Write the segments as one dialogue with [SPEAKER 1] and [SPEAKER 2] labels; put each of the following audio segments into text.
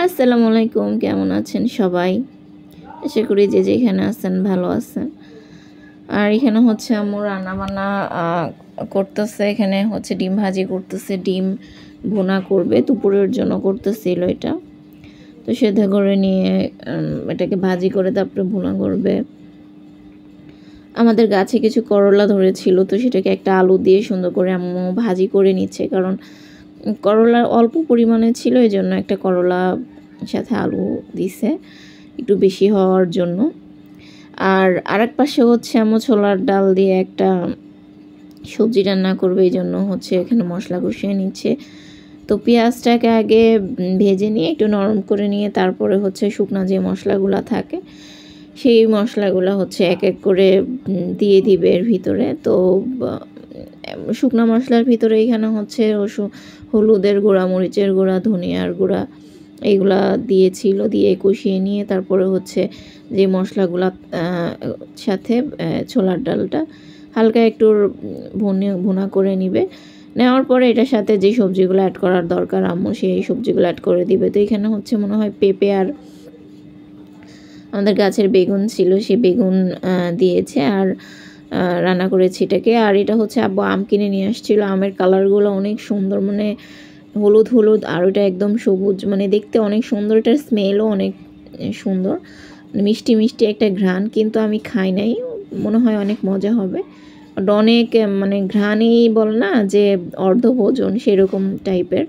[SPEAKER 1] আসসালামু আলাইকুম, কেমন আছেন সবাই? আশা করি যে যেখানে আছেন ভালো আছেন। আর এখানে হচ্ছে আম্মু রান্নাবান্না করতেছে। এখানে হচ্ছে ডিম ভাজি করতেছে, ডিম ভুনা করবে, দুপুরের জন্য করতেছিল এটা। তো সেদ্ধ করে নিয়ে এটাকে ভাজি করে তারপরে ভুনা করবে। আমাদের গাছে কিছু করলা ধরেছিল, তো সেটাকে একটা আলু দিয়ে সুন্দর করে আম্মু ভাজি করে নিচ্ছে, কারণ করলা অল্প পরিমাণে ছিল, এই জন্য একটা করলা সাথে আলু দিছে একটু বেশি হওয়ার জন্য। আর আরেক পাশে হচ্ছে আম্মু ছোলার ডাল দিয়ে একটা সবজি রান্না করবে, এই জন্য হচ্ছে এখানে মশলা কষিয়ে নিচ্ছে। তো পেঁয়াজটাকে আগে ভেজে নিয়ে একটু নরম করে নিয়ে তারপরে হচ্ছে শুকনো যে মশলাগুলো থাকে সেই মশলাগুলো হচ্ছে এক এক করে দিয়ে দিবে এর ভিতরে। তো শুকনো মশলার ভিতরে এখানে হচ্ছে হলুদের গুঁড়া, মরিচের গুঁড়া, ধনিয়ার গুঁড়া এইগুলা দিয়েছিল, দিয়ে কষিয়ে নিয়ে তারপরে হচ্ছে যে মশলাগুলা সাথে ছোলার ডালটা হালকা একটু ভুনা করে নিবে। নেওয়ার পরে এটার সাথে যে সবজিগুলো অ্যাড করার দরকার আম্মু সেই সবজিগুলো অ্যাড করে দিবে। তো এখানে হচ্ছে মনে হয় পেঁপে আর আমাদের গাছের বেগুন ছিল, সেই বেগুন দিয়েছে আর রান্না করেছি এটাকে। আর এটা হচ্ছে আব্বু আম কিনে নিয়ে আসছিল, আমের কালারগুলো অনেক সুন্দর, মানে হলুদ হলুদ আর ওটা একদম সবুজ, মানে দেখতে অনেক সুন্দর, এটার স্মেলও অনেক সুন্দর, মিষ্টি মিষ্টি একটা ঘ্রাণ। কিন্তু আমি খাই নাই, মনে হয় অনেক মজা হবে। অনেক মানে ঘ্রাণই বল না যে অর্ধভোজন সেরকম টাইপের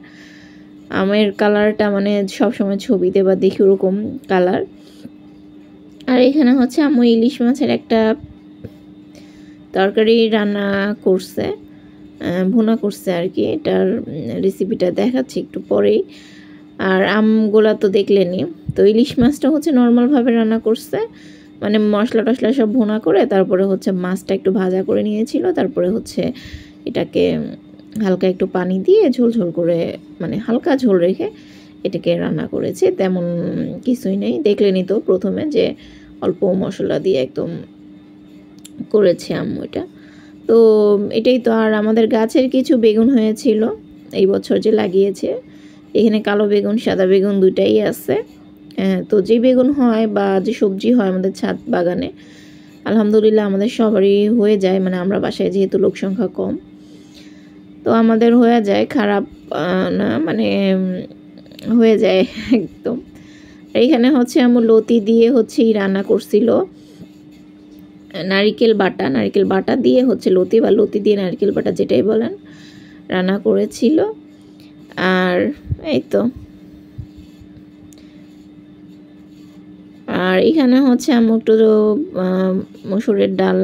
[SPEAKER 1] আমের কালারটা, মানে সবসময় ছবিতে বা দেখি ওরকম কালার। আর এখানে হচ্ছে আম্মু ইলিশ মাছের একটা তরকারি রান্না করছে, ভুনা করছে আর কি। এটার রেসিপিটা দেখাচ্ছি একটু পরেই। আর আমগুলা তো দেখলেনি। তো ইলিশ মাছটা হচ্ছে নর্মালভাবে রান্না করছে, মানে মশলা টশলা সব ভুনা করে তারপরে হচ্ছে মাছটা একটু ভাজা করে নিয়েছিল, তারপরে হচ্ছে এটাকে হালকা একটু পানি দিয়ে ঝোল ঝোল করে, মানে হালকা ঝোল রেখে এটাকে রান্না করেছে। তেমন কিছুই নেই, দেখলেনি তো প্রথমে যে অল্প মশলা দিয়ে একদম করেছে আম্মু এটা। তো এটাই তো। আর আমাদের গাছের কিছু বেগুন হয়েছিল এই বছর যে লাগিয়েছে, এখানে কালো বেগুন সাদা বেগুন দুটাই আছে। তো যে বেগুন হয় বা যে সবজি হয় আমাদের ছাদ বাগানে, আলহামদুলিল্লাহ আমাদের সবারই হয়ে যায়, মানে আমরা বাসায় যেহেতু লোক সংখ্যা কম, তো আমাদের হয়ে যায়, খারাপ না, মানে হয়ে যায় একদম। এইখানে হচ্ছে আমার লতি দিয়ে হচ্ছে রান্না করছিল, নারিকেল বাটা দিয়ে হচ্ছে লতি বা লতি দিয়ে নারকেল বাটা যেটাই বলেন রান্না করেছিল। আর এই তো। আর এখানে হচ্ছে আমি একটু মসুরের ডাল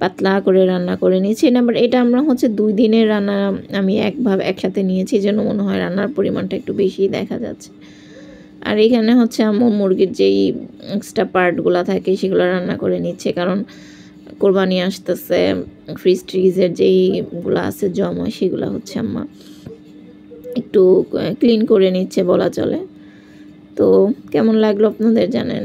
[SPEAKER 1] পাতলা করে রান্না করে নিয়েছি। এটা আমরা হচ্ছে 2 দিনের রান্না আমি একসাথে নিয়েছি, যেন মনে হয় রান্নার পরিমাণটা একটু বেশি দেখা যাচ্ছে। আর এখানে হচ্ছে আম্মু মুরগির যেই এক্সট্রা পার্টগুলো থাকে সেগুলো রান্না করে নিচ্ছে, কারণ কোরবানি আসতেছে, ফ্রিজের যেইগুলো আছে জমা সেগুলো হচ্ছে আম্মা একটু ক্লিন করে নিচ্ছে বলা চলে। তো কেমন লাগলো আপনাদের জানেন।